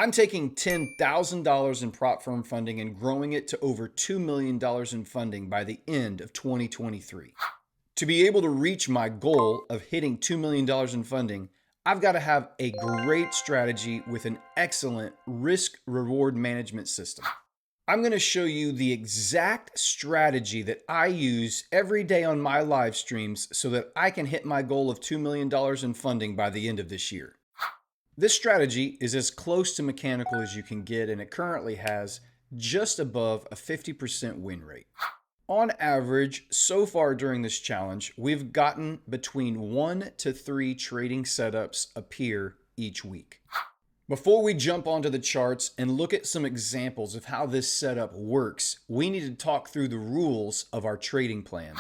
I'm taking $10,000 in prop firm funding and growing it to over $2 million in funding by the end of 2023. To be able to reach my goal of hitting $2 million in funding, I've got to have a great strategy with an excellent risk-reward management system. I'm going to show you the exact strategy that I use every day on my live streams so that I can hit my goal of $2 million in funding by the end of this year. This strategy is as close to mechanical as you can get, and it currently has just above a 50% win rate. On average, so far during this challenge, we've gotten between 1 to 3 trading setups appear each week. Before we jump onto the charts and look at some examples of how this setup works, we need to talk through the rules of our trading plan.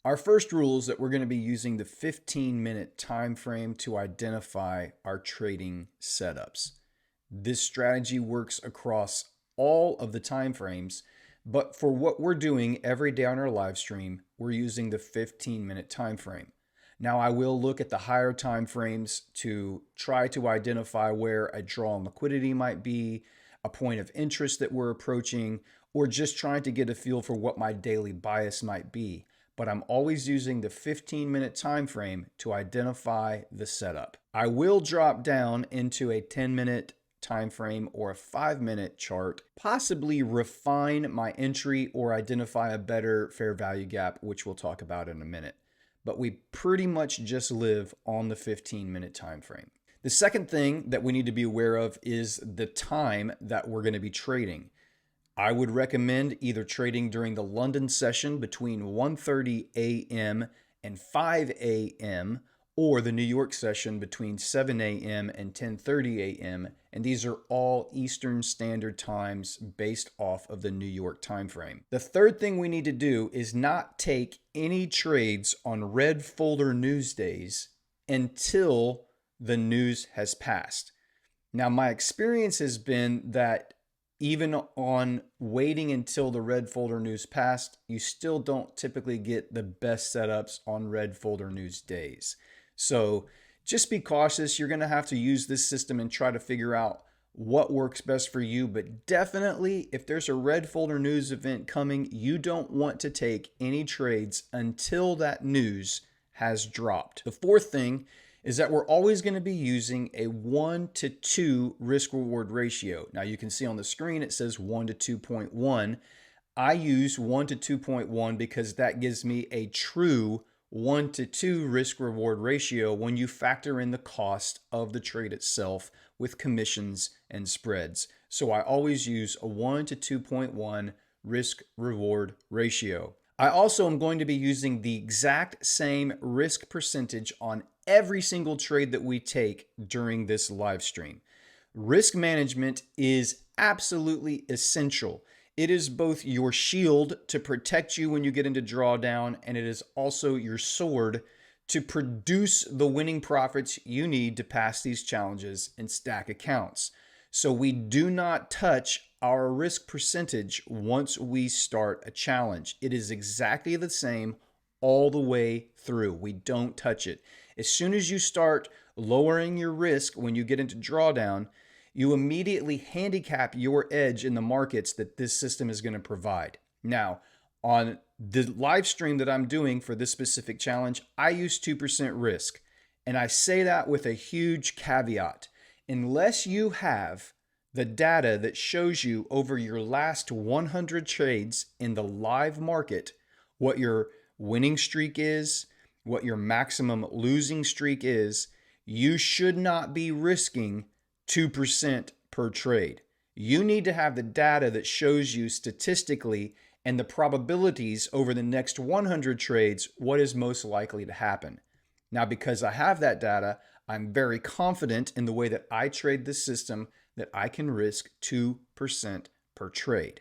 Our first rule is that we're going to be using the 15-minute time frame to identify our trading setups. This strategy works across all of the time frames, but for what we're doing every day on our live stream, we're using the 15-minute time frame. Now, I will look at the higher time frames to try to identify where a draw on liquidity might be, a point of interest that we're approaching, or just trying to get a feel for what my daily bias might be. But I'm always using the 15-minute time frame to identify the setup. I will drop down into a 10-minute time frame or a 5-minute chart, possibly refine my entry or identify a better fair value gap, which we'll talk about in a minute. But we pretty much just live on the 15-minute time frame. The second thing that we need to be aware of is the time that we're going to be trading. I would recommend either trading during the London session between 1:30 a.m. and 5 a.m. or the New York session between 7 a.m. and 10:30 a.m. And these are all Eastern Standard Times based off of the New York time frame. The third thing we need to do is not take any trades on red folder news days until the news has passed. Now, my experience has been that even on waiting until the red folder news passed, you still don't typically get the best setups on red folder news days. So just be cautious. You're going to have to use this system and try to figure out what works best for you. But definitely, if there's a red folder news event coming, you don't want to take any trades until that news has dropped. The fourth thing is that we're always going to be using a 1 to 2 risk reward ratio. Now you can see on the screen it says 1 to 2.1. I use 1 to 2.1 because that gives me a true 1 to 2 risk reward ratio when you factor in the cost of the trade itself with commissions and spreads. So I always use a 1 to 2.1 risk reward ratio. I also am going to be using the exact same risk percentage on every single trade that we take during this live stream. Risk management is absolutely essential. It is both your shield to protect you when you get into drawdown, and it is also your sword to produce the winning profits you need to pass these challenges and stack accounts. So we do not touch our risk percentage once we start a challenge. It is exactly the same all the way through. We don't touch it. As soon as you start lowering your risk when you get into drawdown, you immediately handicap your edge in the markets that this system is going to provide. Now, on the live stream that I'm doing for this specific challenge, I use 2% risk. And I say that with a huge caveat. Unless you have the data that shows you over your last 100 trades in the live market what your winning streak is, what your maximum losing streak is, you should not be risking 2% per trade. You need to have the data that shows you statistically and the probabilities over the next 100 trades what is most likely to happen. Now, because I have that data, I'm very confident in the way that I trade this system that I can risk 2% per trade.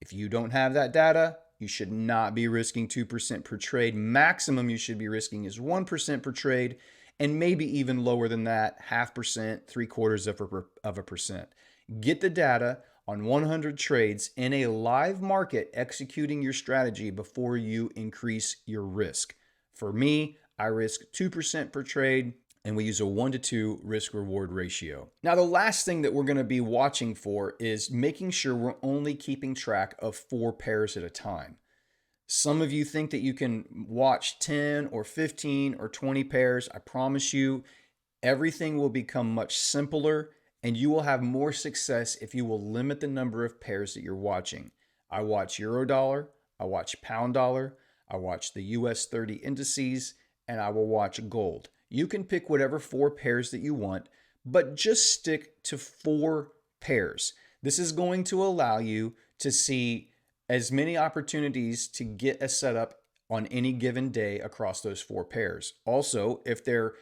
If you don't have that data, you should not be risking 2% per trade. Maximum you should be risking is 1% per trade, and maybe even lower than that, 0.5%, 0.75%. Get the data on 100 trades in a live market executing your strategy before you increase your risk. For me, I risk 2% per trade. and we use a 1-to-2 risk reward ratio. Now, the last thing that we're going to be watching for is making sure we're only keeping track of 4 pairs at a time. Some of you think that you can watch 10 or 15 or 20 pairs. I promise you, everything will become much simpler and you will have more success if you will limit the number of pairs that you're watching. I watch euro dollar, I watch pound dollar, I watch the US 30 indices, and I will watch gold. You can pick whatever 4 pairs that you want, but just stick to 4 pairs. This is going to allow you to see as many opportunities to get a setup on any given day across those 4 pairs. Also, if they're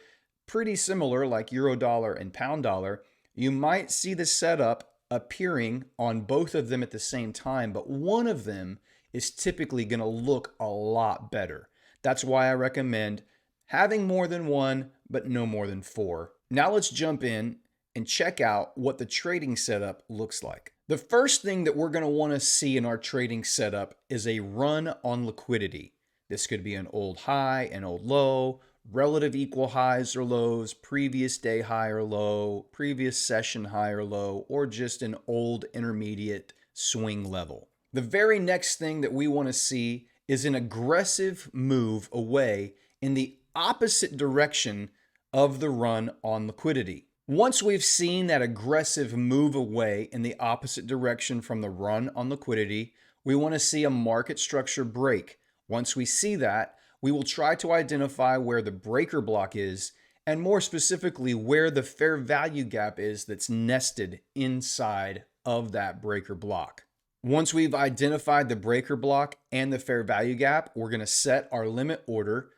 pretty similar like euro dollar and pound dollar, you might see the setup appearing on both of them at the same time, but one of them is typically going to look a lot better. That's why I recommend having more than one, but no more than 4. Now let's jump in and check out what the trading setup looks like. The first thing that we're going to want to see in our trading setup is a run on liquidity. This could be an old high, an old low, relative equal highs or lows, previous day high or low, previous session high or low, or just an old intermediate swing level. The very next thing that we want to see is an aggressive move away in the opposite direction of the run on liquidity. Once we've seen that aggressive move away in the opposite direction from the run on liquidity, we want to see a market structure break. Once we see that, we will try to identify where the breaker block is, and more specifically, where the fair value gap is that's nested inside of that breaker block. Once we've identified the breaker block and the fair value gap, we're going to set our limit order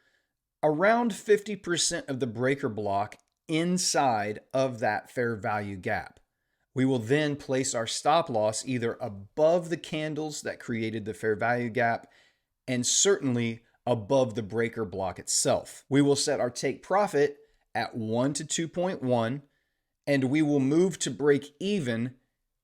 around 50% of the breaker block inside of that fair value gap. We will then place our stop loss either above the candles that created the fair value gap and certainly above the breaker block itself. We will set our take profit at 1 to 2.1, and we will move to break even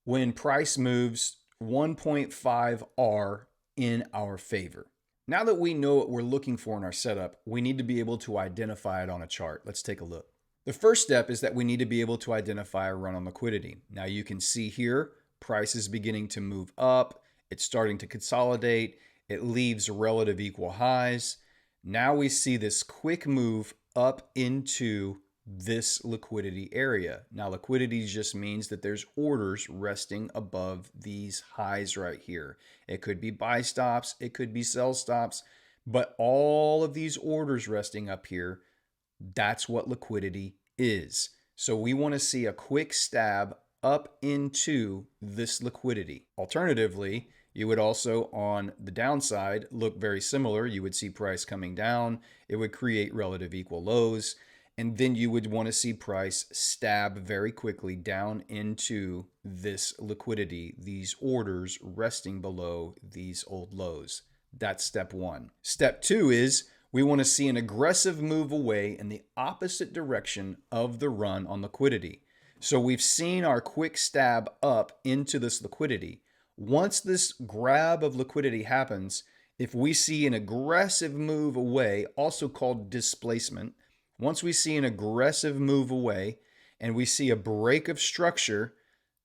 when price moves 1.5 R in our favor. Now that we know what we're looking for in our setup, we need to be able to identify it on a chart. Let's take a look. The first step is that we need to be able to identify a run on liquidity. Now you can see here, price is beginning to move up. It's starting to consolidate. It leaves relative equal highs. Now we see this quick move up into this liquidity area. Now liquidity just means that there's orders resting above these highs right here. It could be buy stops, it could be sell stops, but all of these orders resting up here, that's what liquidity is. So we want to see a quick stab up into this liquidity. Alternatively, you would also, on the downside, look very similar. You would see price coming down. It would create relative equal lows. And then you would want to see price stab very quickly down into this liquidity, these orders resting below these old lows. That's step 1. Step 2 is we want to see an aggressive move away in the opposite direction of the run on liquidity. So we've seen our quick stab up into this liquidity. Once this grab of liquidity happens, if we see an aggressive move away, also called displacement, once we see an aggressive move away and we see a break of structure,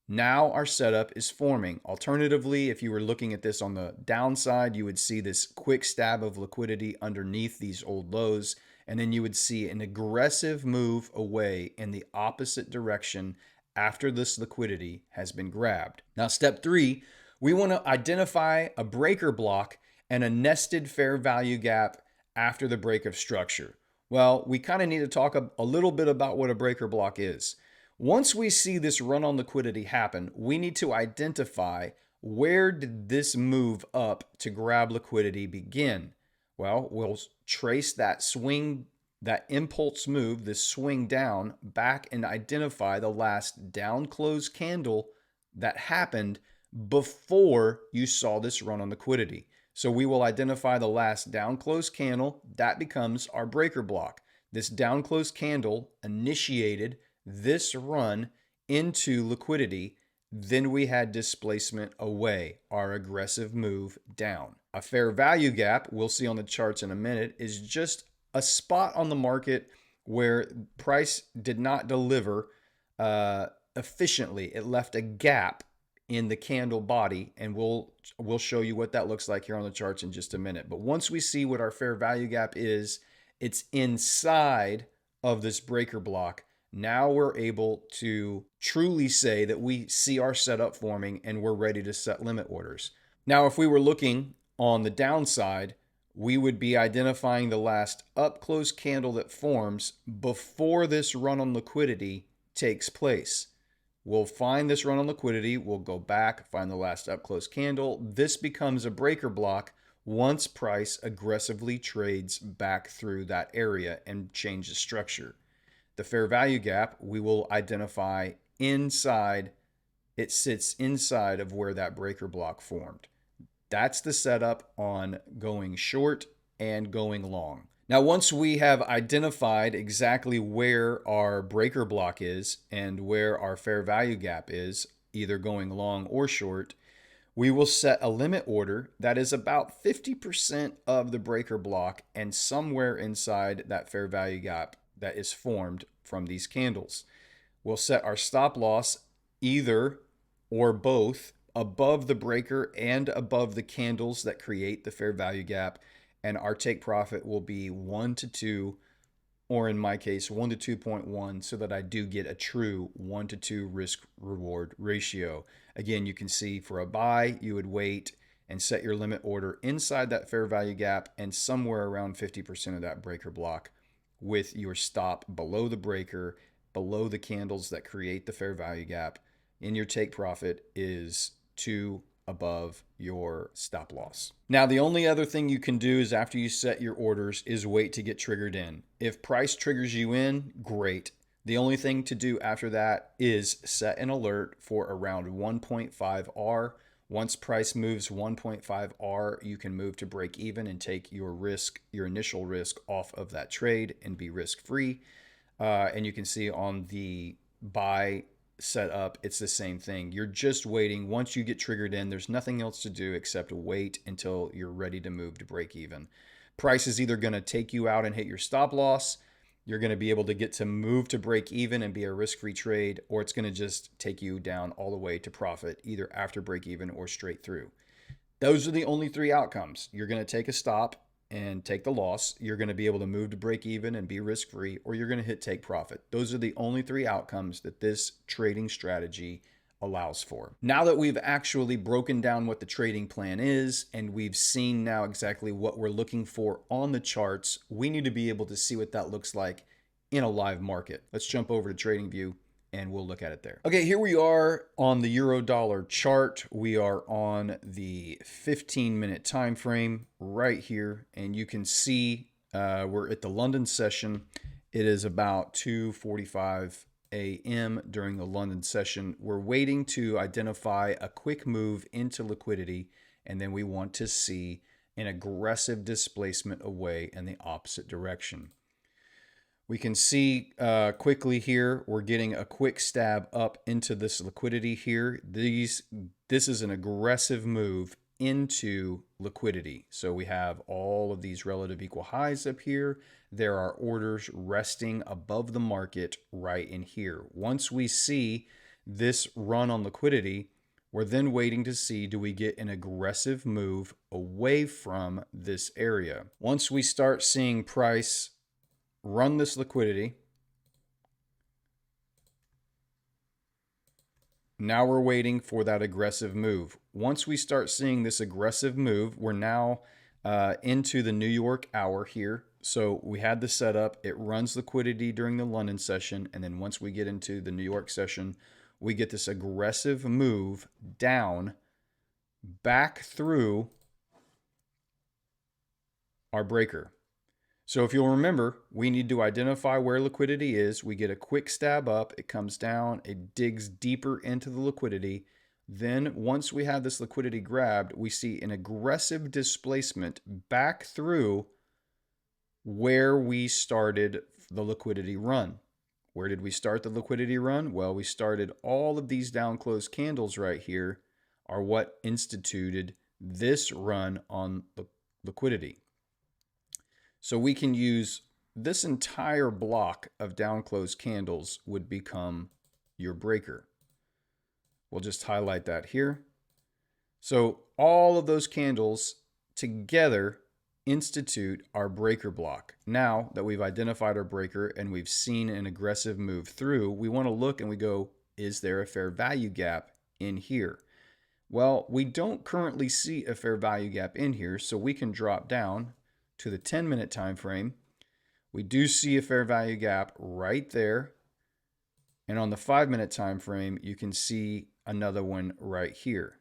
now our setup is forming. Alternatively, if you were looking at this on the downside, you would see this quick stab of liquidity underneath these old lows, and then you would see an aggressive move away in the opposite direction after this liquidity has been grabbed. Now, step 3, we want to identify a breaker block and a nested fair value gap after the break of structure. Well, we kind of need to talk a little bit about what a breaker block is. Once we see this run on liquidity happen, we need to identify where did this move up to grab liquidity begin. Well, we'll trace that swing, that impulse move, this swing down back and identify the last down close candle that happened before you saw this run on liquidity. So we will identify the last down close candle. That becomes our breaker block. This down close candle initiated this run into liquidity. Then we had displacement away, our aggressive move down. A fair value gap, we'll see on the charts in a minute, is just a spot on the market where price did not deliver efficiently. It left a gap in the candle body, and we'll show you what that looks like here on the charts in just a minute. But once we see what our fair value gap is, it's inside of this breaker block. Now we're able to truly say that we see our setup forming and we're ready to set limit orders. Now, if we were looking on the downside, we would be identifying the last up close candle that forms before this run on liquidity takes place. We'll find this run on liquidity. We'll go back, find the last up close candle. This becomes a breaker block once price aggressively trades back through that area and changes structure. The fair value gap, we will identify inside. It sits inside of where that breaker block formed. That's the setup on going short and going long. Now, once we have identified exactly where our breaker block is and where our fair value gap is, either going long or short, we will set a limit order that is about 50% of the breaker block and somewhere inside that fair value gap that is formed from these candles. We'll set our stop loss either or both above the breaker and above the candles that create the fair value gap, and our take profit will be 1 to 2, or in my case 1 to 2.1, so that I do get a true 1 to 2 risk reward ratio. Again, you can see for a buy, you would wait and set your limit order inside that fair value gap and somewhere around 50% of that breaker block, with your stop below the breaker, below the candles that create the fair value gap, and your take profit is 2 above your stop loss. Now, the only other thing you can do is after you set your orders is wait to get triggered in. If price triggers you in, great. The only thing to do after that is set an alert for around 1.5 R. Once price moves 1.5 R, you can move to break even and take your risk, your initial risk, off of that trade and be risk free. And you can see on the buy setup, it's the same thing. You're just waiting. Once you get triggered in, there's nothing else to do except wait until you're ready to move to break even. Price is either going to take you out and hit your stop loss. You're going to be able to get to move to break even and be a risk-free trade, or it's going to just take you down all the way to profit, either after break even or straight through. Those are the only three outcomes. You're going to take a stop and take the loss. You're going to be able to move to break even and be risk-free, or you're going to hit take profit. Those are the only three outcomes that this trading strategy allows for. Now that we've actually broken down what the trading plan is and we've seen now exactly what we're looking for on the charts, we need to be able to see what that looks like in a live market. Let's jump over to TradingView and we'll look at it there. Okay, here we are on the euro dollar chart. We are on the 15-minute time frame right here, and you can see we're at the London session. It is about 2:45 a.m. during the London session. We're waiting to identify a quick move into liquidity, and then we want to see an aggressive displacement away in the opposite direction. We can see quickly here, we're getting a quick stab up into this liquidity here. This is an aggressive move into liquidity. So we have all of these relative equal highs up here. There are orders resting above the market right in here. Once we see this run on liquidity, we're then waiting to see, do we get an aggressive move away from this area? Once we start seeing price run this liquidity, now we're waiting for that aggressive move. Once we start seeing this aggressive move, we're now into the New York hour here. So we had the setup. It runs liquidity during the London session. And then once we get into the New York session, we get this aggressive move down back through our breaker. So if you'll remember, we need to identify where liquidity is. We get a quick stab up. It comes down. It digs deeper into the liquidity. Then once we have this liquidity grabbed, we see an aggressive displacement back through where we started the liquidity run. Where did we start the liquidity run? Well, we started all of these down close candles right here are what instituted this run on the liquidity. So we can use this entire block of down close candles would become your breaker. We'll just highlight that here. So all of those candles together institute our breaker block. Now that we've identified our breaker and we've seen an aggressive move through, we want to look and we go, is there a fair value gap in here? Well, we don't currently see a fair value gap in here, so we can drop down to the 10-minute time frame. We do see a fair value gap right there. And on the 5-minute time frame, you can see another one right here.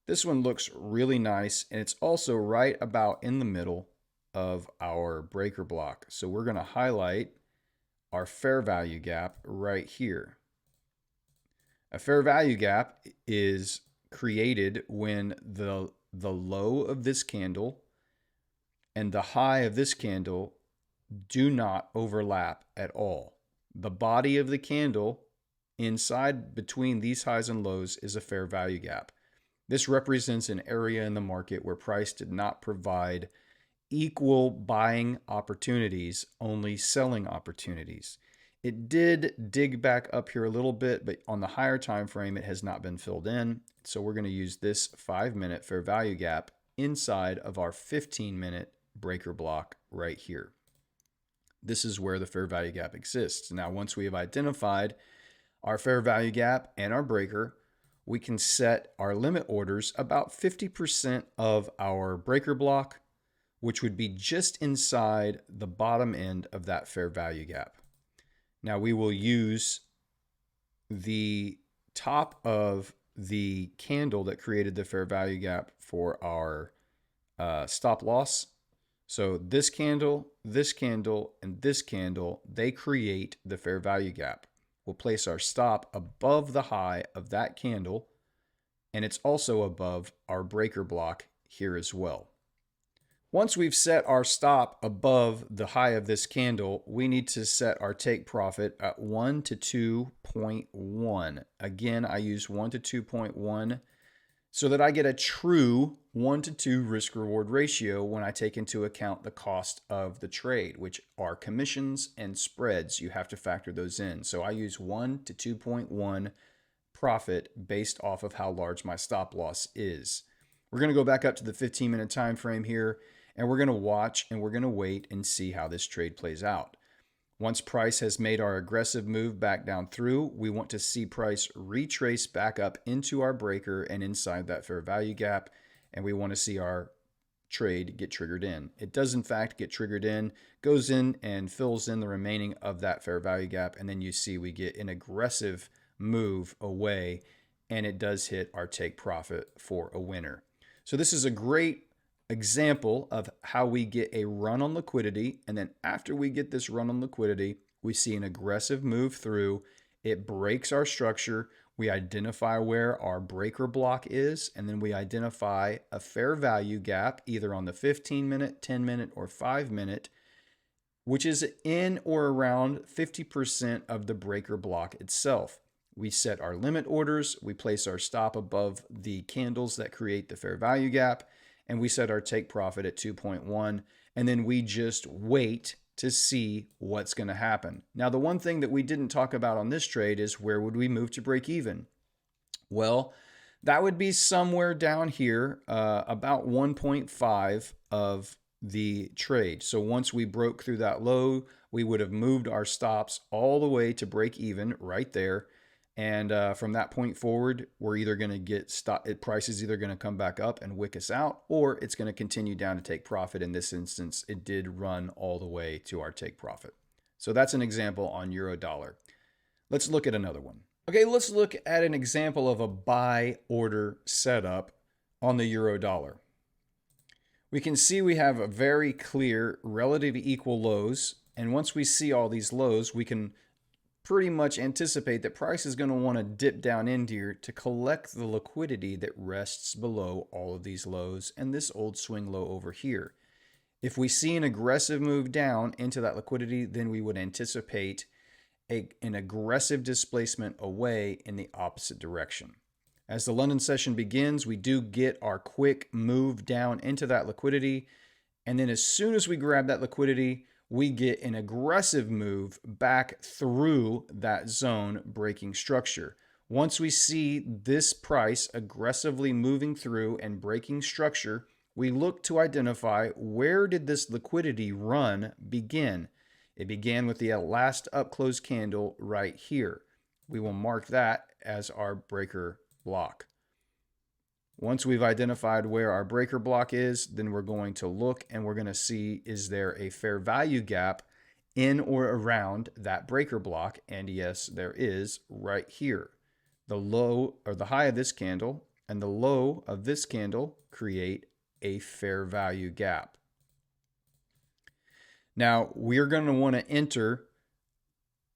This one looks really nice, and it's also right about in the middle of our breaker block. So we're going to highlight our fair value gap right here. A fair value gap is created when the low of this candle and the high of this candle do not overlap at all. The body of the candle inside between these highs and lows is a fair value gap. This represents an area in the market where price did not provide equal buying opportunities, only selling opportunities. It did dig back up here a little bit, but on the higher time frame, it has not been filled in. So we're going to use this 5-minute fair value gap inside of our 15-minute breaker block right here. This is where the fair value gap exists. Now, once we have identified our fair value gap and our breaker, we can set our limit orders about 50% of our breaker block, which would be just inside the bottom end of that fair value gap. Now we will use the top of the candle that created the fair value gap for our stop loss. So this candle, and this candle, they create the fair value gap. We'll place our stop above the high of that candle, and it's also above our breaker block here as well. Once we've set our stop above the high of this candle, we need to set our take profit at 1 to 2.1. Again, I use 1 to 2.1 so that I get a true 1 to 2 risk reward ratio when I take into account the cost of the trade, which are commissions and spreads. You have to factor those in. So I use 1 to 2.1 profit based off of how large my stop loss is. We're going to go back up to the 15-minute time frame here, and we're going to watch and we're going to wait and see how this trade plays out. Once price has made our aggressive move back down through, we want to see price retrace back up into our breaker and inside that fair value gap, and we want to see our trade get triggered in. It does in fact get triggered in, goes in and fills in the remaining of that fair value gap, and then you see we get an aggressive move away, and it does hit our take profit for a winner. So this is a great example of how we get a run on liquidity, and then after we get this run on liquidity, we see an aggressive move through. It breaks our structure. We identify where our breaker block is, and then we identify a fair value gap either on the 15-minute, 10-minute, or 5-minute, which is in or around 50% of the breaker block itself. We set our limit orders, we place our stop above the candles that create the fair value gap, and we set our take profit at 2.1, and then we just wait to see what's going to happen. Now, the one thing that we didn't talk about on this trade is where would we move to break even? Well, that would be somewhere down here, about 1.5 of the trade. So once we broke through that low, we would have moved our stops all the way to break even right there. And from that point forward, we're either going to get price is either going to come back up and wick us out, or it's going to continue down to take profit. In this instance, it did run all the way to our take profit. So that's an example on euro dollar. Let's look at another one. Okay, let's look at an example of a buy order setup on the euro dollar. We can see we have a very clear relative equal lows. And once we see all these lows, we can pretty much anticipate that price is going to want to dip down in here to collect the liquidity that rests below all of these lows and this old swing low over here. If we see an aggressive move down into that liquidity, then we would anticipate an aggressive displacement away in the opposite direction. As the London session begins, we do get our quick move down into that liquidity. And then as soon as we grab that liquidity, we get an aggressive move back through that zone breaking structure. Once we see this price aggressively moving through and breaking structure, we look to identify where did this liquidity run begin. It began with the last up close candle right here. We will mark that as our breaker block. Once we've identified where our breaker block is, then we're going to look and we're going to see, is there a fair value gap in or around that breaker block? And yes, there is right here. The low or the high of this candle and the low of this candle create a fair value gap. Now, we're going to want to enter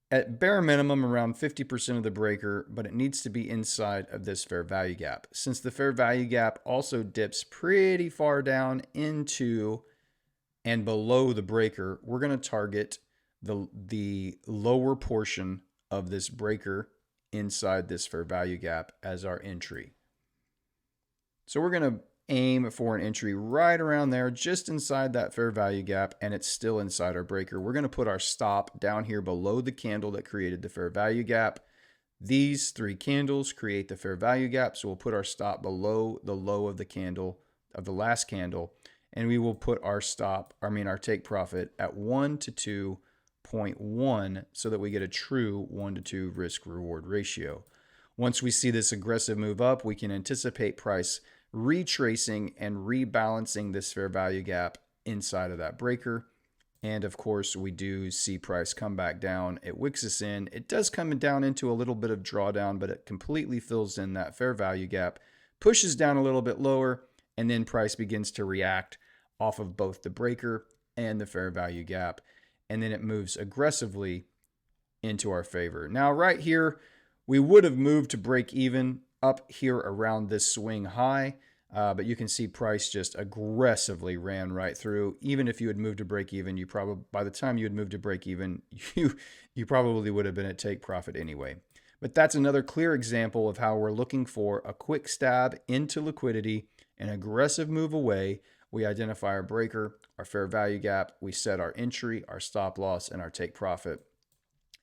at bare minimum around 50% of the breaker, but it needs to be inside of this fair value gap. Since the fair value gap also dips pretty far down into and below the breaker, we're going to target the lower portion of this breaker inside this fair value gap as our entry. So we're going to aim for an entry right around there, just inside that fair value gap, and it's still inside our breaker. We're going to put our stop down here below the candle that created the fair value gap. These three candles create the fair value gap, so we'll put our stop below the low of the candle, of the last candle, and we will put our our take profit at 1 to 2.1 so that we get a true 1 to 2 risk reward ratio. Once we see this aggressive move up, we can anticipate price retracing and rebalancing this fair value gap inside of that breaker. And of course, we do see price come back down. It wicks us in. It does come down into a little bit of drawdown, but it completely fills in that fair value gap, pushes down a little bit lower, and then price begins to react off of both the breaker and the fair value gap. And then it moves aggressively into our favor. Now, right here, we would have moved to break even up here around this swing high, but you can see price just aggressively ran right through. Even if you had moved to break even, you probably, by the time you had moved to break even, you probably would have been at take profit anyway. But that's another clear example of how we're looking for a quick stab into liquidity, an aggressive move away. We identify our breaker, our fair value gap, we set our entry, our stop loss, and our take profit,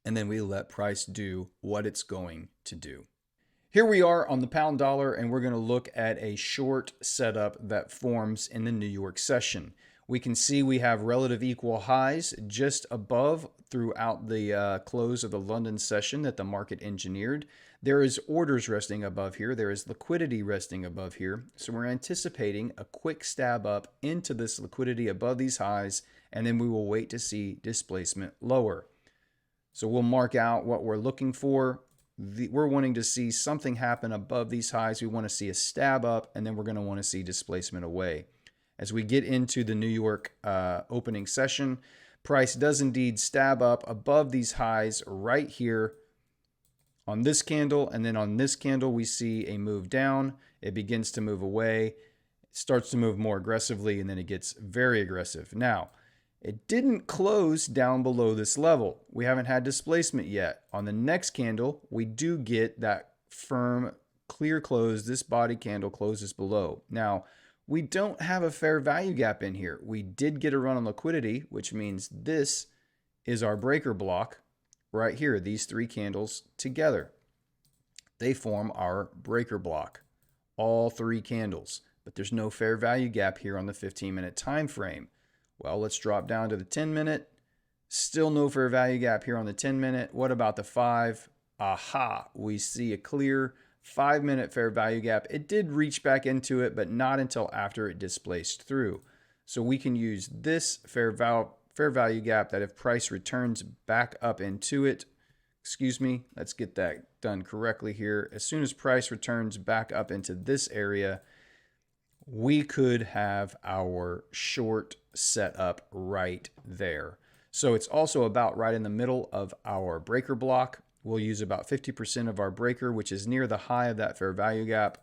and then we let price do what it's going to do. Here we are on the pound dollar, and we're going to look at a short setup that forms in the New York session. We can see we have relative equal highs just above throughout the close of the London session that the market engineered. There is orders resting above here. There is liquidity resting above here. So we're anticipating a quick stab up into this liquidity above these highs, and then we will wait to see displacement lower. So we'll mark out what we're looking for. We're wanting to see something happen above these highs. We want to see a stab up, and then we're going to want to see displacement away. As we get into the New York opening session, price does indeed stab up above these highs right here on this candle, and then on this candle we see a move down. It begins to move away, it starts to move more aggressively, and then it gets very aggressive. Now, it didn't close down below this level. We haven't had displacement yet. On the next candle, we do get that firm, clear close. This body candle closes below. Now, we don't have a fair value gap in here. We did get a run on liquidity, which means this is our breaker block right here. These three candles together, they form our breaker block, all three candles. But there's no fair value gap here on the 15-minute time frame. Well, let's drop down to the 10-minute. Still no fair value gap here on the 10-minute. What about the 5? Aha, we see a clear 5-minute fair value gap. It did reach back into it, but not until after it displaced through. So we can use this fair value gap that if price returns back up into it, let's get that done correctly here. As soon as price returns back up into this area, we could have our short set up right there. So it's also about right in the middle of our breaker block. We'll use about 50% of our breaker, which is near the high of that fair value gap.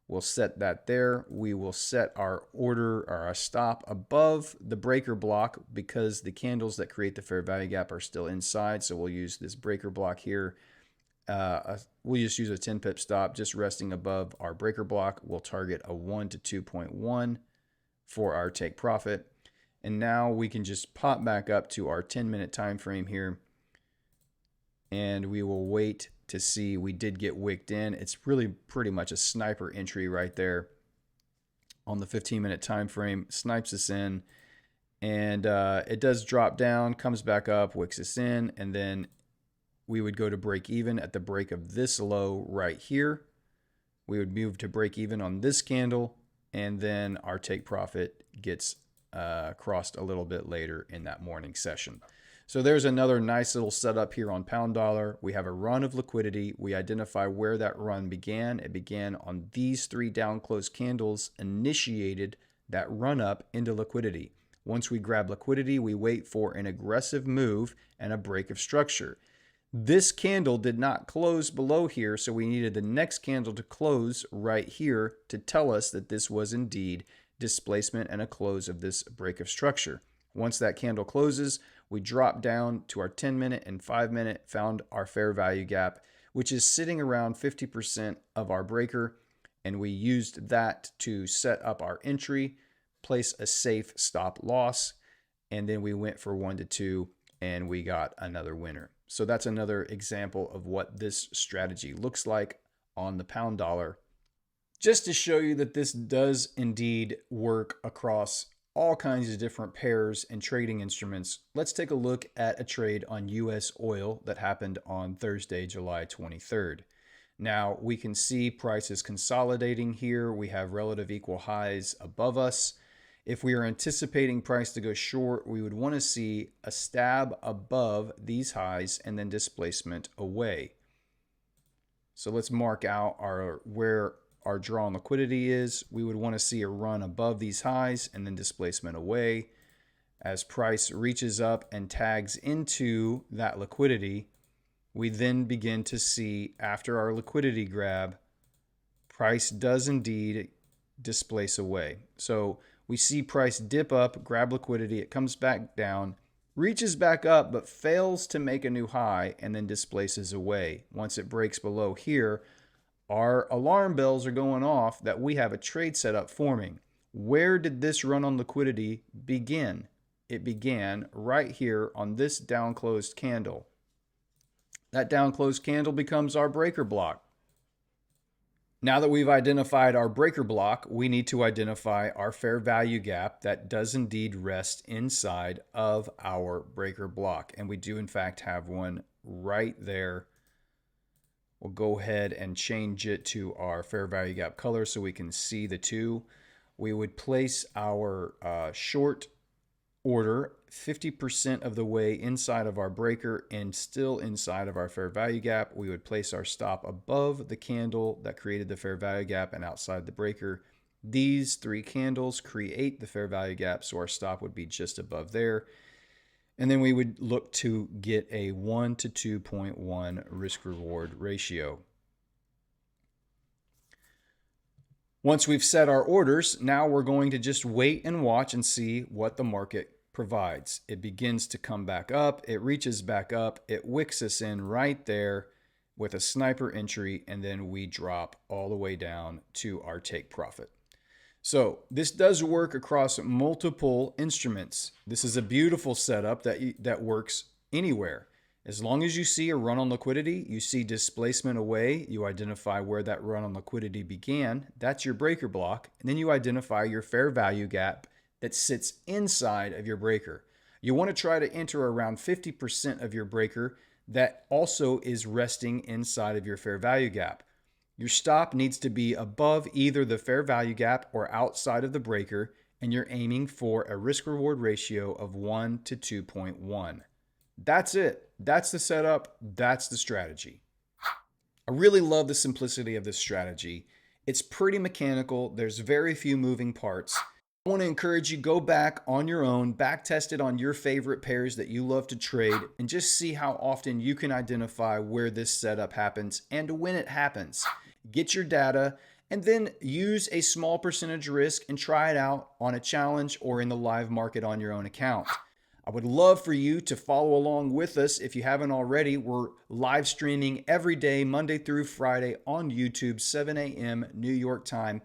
We'll set that there. We will set our order or our stop above the breaker block because the candles that create the fair value gap are still inside. So we'll use this breaker block here. We'll just use a 10 pip stop just resting above our breaker block. We'll target a 1 to 2.1 for our take profit. And now we can just pop back up to our 10-minute time frame here, and we will wait to see. We did get wicked in. It's really pretty much a sniper entry right there on the 15-minute time frame. Snipes us in, and it does drop down, comes back up, wicks us in, and then we would go to break even at the break of this low right here. We would move to break even on this candle, and then our take profit gets crossed a little bit later in that morning session. So there's another nice little setup here on pound dollar. We have a run of liquidity. We identify where that run began. It began on these 3 down close candles, initiated that run up into liquidity. Once we grab liquidity, we wait for an aggressive move and a break of structure. This candle did not close below here, so we needed the next candle to close right here to tell us that this was indeed displacement and a close of this break of structure. Once that candle closes, we drop down to our 10-minute and 5-minute, found our fair value gap, which is sitting around 50% of our breaker, and we used that to set up our entry, place a safe stop loss, and then we went for 1 to 2, and we got another winner. So that's another example of what this strategy looks like on the pound dollar. Just to show you that this does indeed work across all kinds of different pairs and trading instruments, let's take a look at a trade on US oil that happened on Thursday, July 23rd. Now we can see prices consolidating here. We have relative equal highs above us. If we are anticipating price to go short, we would want to see a stab above these highs and then displacement away. So let's mark out where our draw on liquidity is. We would want to see a run above these highs and then displacement away. As price reaches up and tags into that liquidity, we then begin to see, after our liquidity grab, price does indeed displace away. So we see price dip up, grab liquidity, it comes back down, reaches back up, but fails to make a new high and then displaces away. Once it breaks below here, our alarm bells are going off that we have a trade setup forming. Where did this run on liquidity begin? It began right here on this down closed candle. That down closed candle becomes our breaker block. Now that we've identified our breaker block, we need to identify our fair value gap that does indeed rest inside of our breaker block. And we do in fact have one right there. We'll go ahead and change it to our fair value gap color so we can see the two. We would place our short order 50% of the way inside of our breaker and still inside of our fair value gap. We would place our stop above the candle that created the fair value gap and outside the breaker. These 3 candles create the fair value gap, so our stop would be just above there. And then we would look to get a 1 to 2.1 risk-reward ratio. Once we've set our orders, now we're going to just wait and watch and see what the market provides. It begins to come back up, it reaches back up, it wicks us in right there with a sniper entry, and then we drop all the way down to our take profit. So this does work across multiple instruments. This is a beautiful setup that works anywhere. As long as you see a run on liquidity, you see displacement away, you identify where that run on liquidity began, that's your breaker block, and then you identify your fair value gap that sits inside of your breaker. You want to try to enter around 50% of your breaker that also is resting inside of your fair value gap. Your stop needs to be above either the fair value gap or outside of the breaker, and you're aiming for a risk-reward ratio of 1 to 2.1. That's it. That's the setup. That's the strategy. I really love the simplicity of this strategy. It's pretty mechanical. There's very few moving parts. I want to encourage you, go back on your own, back test it on your favorite pairs that you love to trade, and just see how often you can identify where this setup happens and when it happens. Get your data and then use a small percentage risk and try it out on a challenge or in the live market on your own account. I would love for you to follow along with us if you haven't already. We're live streaming every day, Monday through Friday on YouTube, 7 a.m. New York time.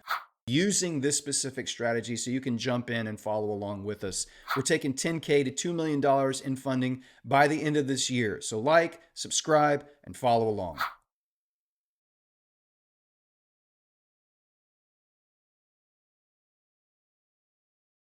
using this specific strategy so you can jump in and follow along with us. We're taking $10K to $2 million in funding by the end of this year. So like, subscribe, and follow along.